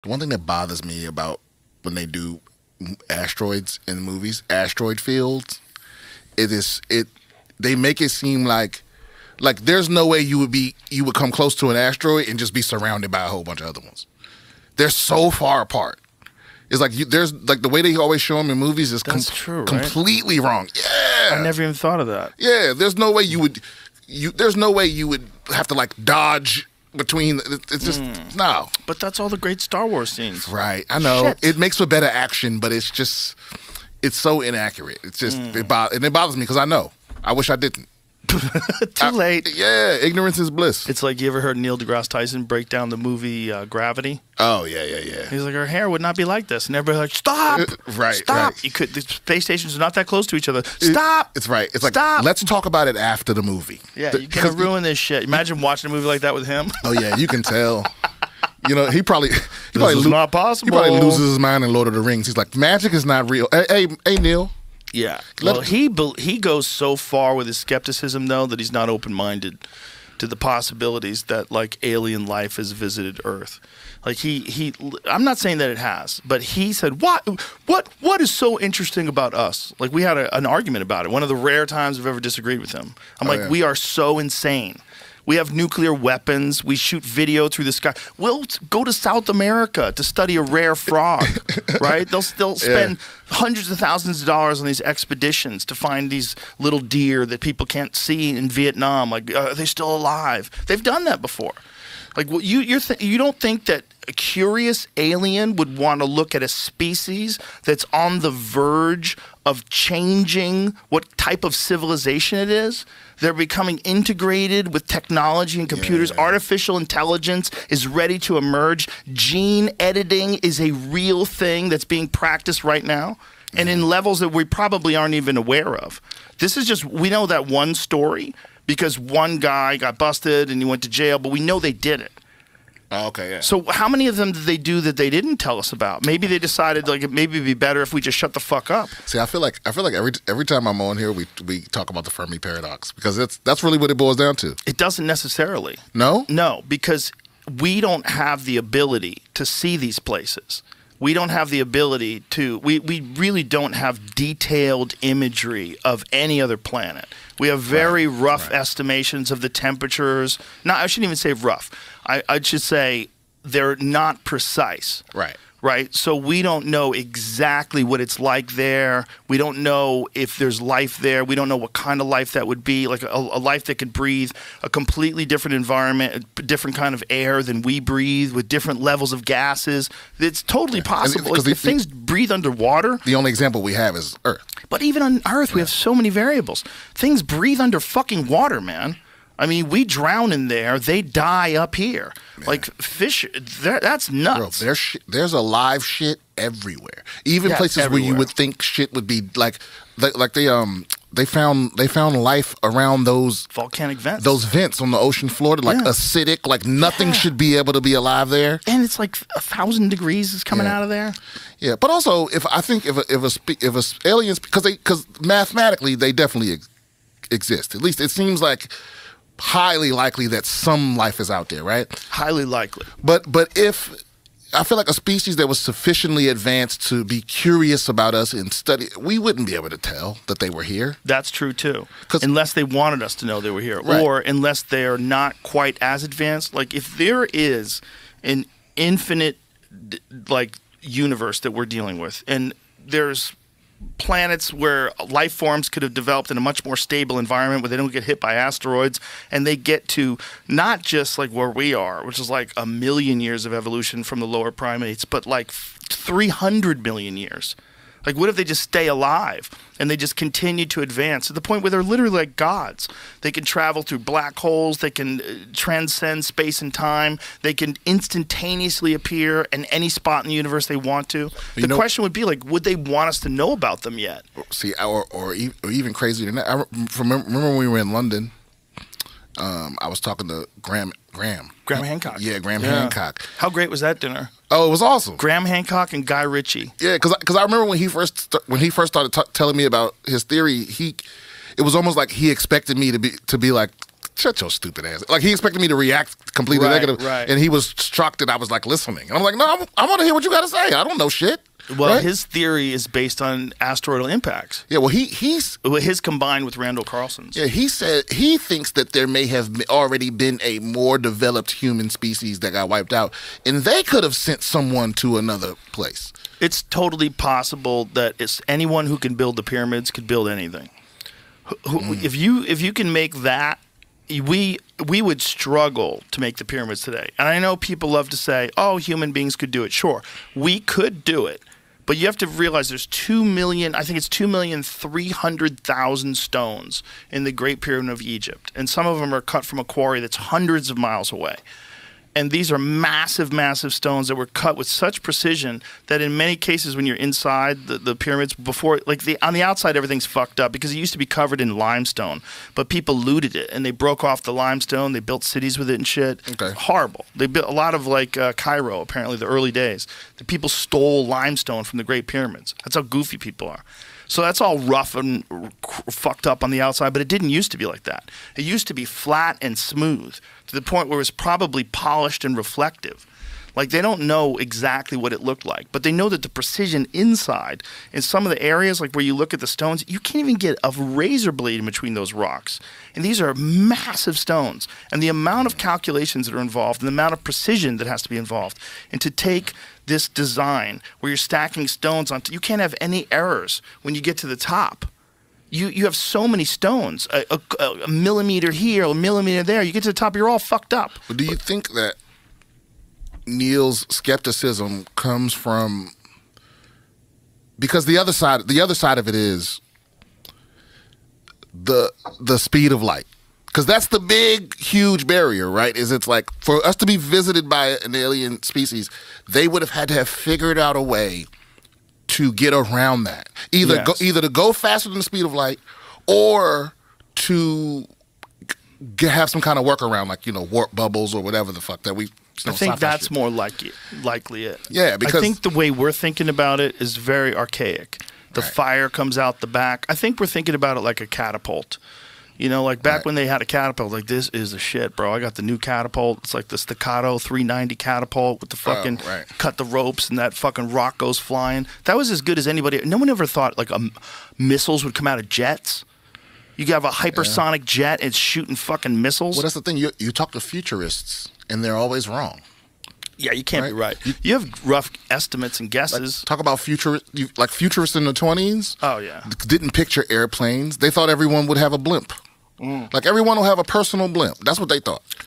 The one thing that bothers me about when they do asteroids in movies, asteroid fields, they make it seem like there's no way you would come close to an asteroid and just be surrounded by a whole bunch of other ones. They're so far apart. It's like there's like the way they always show them in movies is true, right? Completely wrong. Yeah, I never even thought of that. Yeah, there's no way you would have to like dodge between. It's just no. But that's all the great Star Wars scenes. Right, I know. Shit. It makes for better action, but it's so inaccurate. It's just it bothers me because I know. I wish I didn't. Too late. Yeah, ignorance is bliss. It's like, you ever heard Neil deGrasse Tyson break down the movie Gravity? Oh yeah. He's like, our hair would not be like this, and everybody's like, stop, stop. Right. The space stations are not that close to each other. Stop. It's right. It's stop. Like, let's talk about it after the movie. Yeah, you're gonna ruin this shit. Imagine watching a movie like that with him. Oh yeah, you can tell. You know, he probably not possible. He probably loses his mind in Lord of the Rings. He's like, magic is not real. Hey, Neil. Yeah. Well, he goes so far with his skepticism, though, that he's not open-minded to the possibilities that, like, alien life has visited Earth. Like, I'm not saying that it has, but he said, what is so interesting about us? Like, we had an argument about it. One of the rare times I've ever disagreed with him. We are so insane. We have nuclear weapons. We shoot video through the sky. We'll go to South America to study a rare frog, right? They'll spend hundreds of thousands of dollars on these expeditions to find these little deer that people can't see in Vietnam. Like, are they still alive? They've done that before. Like, you don't think that a curious alien would want to look at a species that's on the verge of changing what type of civilization it is? They're becoming integrated with technology and computers. Yeah. Artificial intelligence is ready to emerge. Gene editing is a real thing that's being practiced right now, and in levels that we probably aren't even aware of. This is just, we know that one story because one guy got busted and he went to jail, but we know they did it. Oh, okay, yeah. So how many of them did they do that they didn't tell us about? Maybe they decided like maybe it'd be better if we just shut the fuck up. See, I feel like every time I'm on here, we talk about the Fermi paradox because that's really what it boils down to. It doesn't necessarily. No? No, because we don't have the ability to see these places. We don't have the ability to, we really don't have detailed imagery of any other planet. We have very rough estimations of the temperatures. No, I shouldn't even say rough. I should say they're not precise. Right? So we don't know exactly what it's like there. We don't know if there's life there. We don't know what kind of life that would be, like a life that could breathe a completely different environment, a different kind of air than we breathe, with different levels of gases. It's totally possible. Like, if things breathe underwater. The only example we have is Earth. But even on Earth, we have so many variables. Things breathe under fucking water, man. I mean, we drown in there. They die up here. Yeah. Like fish, that's nuts. Bro, there's a live shit everywhere. Even places where you would think shit would be like they found life around those volcanic vents. Those vents on the ocean floor, like acidic, like nothing should be able to be alive there. And it's like 1,000 degrees is coming out of there. Yeah, but also if aliens, because mathematically they definitely exist. At least it seems like highly likely that some life is out there, right? Highly likely. But if I feel like a species that was sufficiently advanced to be curious about us and study, we wouldn't be able to tell that they were here. That's true too. Unless they wanted us to know they were here, or unless they're not quite as advanced. Like if there is an infinite like universe that we're dealing with, and there's planets where life forms could have developed in a much more stable environment where they don't get hit by asteroids, and they get to not just like where we are, which is like 1 million years of evolution from the lower primates, but like 300 million years. Like, what if they just stay alive and they just continue to advance to the point where they're literally like gods? They can travel through black holes. They can transcend space and time. They can instantaneously appear in any spot in the universe they want to. The question would be, like, would they want us to know about them yet? See, or even crazier than that. I remember when we were in London, I was talking to Graham Hancock. Yeah, Graham Hancock. How great was that dinner? Oh, it was awesome. Graham Hancock and Guy Ritchie. Yeah, because I remember when he first started telling me about his theory, it was almost like he expected me to be like shut your stupid ass. Like, he expected me to react completely negative. Right. And he was shocked that I was, like, listening. And I'm like, no, I want to hear what you got to say. I don't know shit. Well, right? his theory is based on asteroidal impacts. Yeah, well, his combined with Randall Carlson's. Yeah, he said he thinks that there may have already been a more developed human species that got wiped out, and they could have sent someone to another place. It's totally possible that it's anyone who can build the pyramids could build anything. If you can make that, we would struggle to make the pyramids today. And I know people love to say, "Oh, human beings could do it." Sure, we could do it. But you have to realize there's 2,300,000 stones in the Great Pyramid of Egypt. And some of them are cut from a quarry that's hundreds of miles away. And these are massive, massive stones that were cut with such precision that in many cases when you're inside the pyramids, before, like on the outside everything's fucked up because it used to be covered in limestone. But people looted it and they broke off the limestone. They built cities with it and shit. Okay. Horrible. They built a lot of like Cairo, apparently, the early days. The people stole limestone from the Great Pyramids. That's how goofy people are. So that's all rough and fucked up on the outside, but it didn't used to be like that. It used to be flat and smooth to the point where it was probably polished and reflective. Like, they don't know exactly what it looked like, but they know that the precision inside, in some of the areas, like where you look at the stones, you can't even get a razor blade in between those rocks. And these are massive stones. And the amount of calculations that are involved and the amount of precision that has to be involved. And to take this design where you're stacking stones on, you can't have any errors when you get to the top. You have so many stones, a millimeter here, a millimeter there. You get to the top, you're all fucked up. But do you think that Neil's skepticism comes from, because the other side of it is the speed of light, because that's the big huge barrier, right? Is it's like for us to be visited by an alien species, they would have had to have figured out a way to get around that, either to go faster than the speed of light, or to have some kind of workaround, like, you know, warp bubbles or whatever the fuck that we. I think that's more likely it. Yeah, because I think the way we're thinking about it is very archaic. The fire comes out the back. I think we're thinking about it like a catapult. You know, like back when they had a catapult, like, this is the shit, bro. I got the new catapult. It's like the Staccato 390 catapult with the fucking cut the ropes and that fucking rock goes flying. That was as good as anybody. No one ever thought like missiles would come out of jets. You have a hypersonic jet, it's shooting fucking missiles. Well, that's the thing. You talk to futurists, and they're always wrong. Yeah, you can't be right. You have rough estimates and guesses. Like, talk about futurists in the 20s. Oh, yeah. Didn't picture airplanes. They thought everyone would have a blimp. Like, everyone will have a personal blimp. That's what they thought.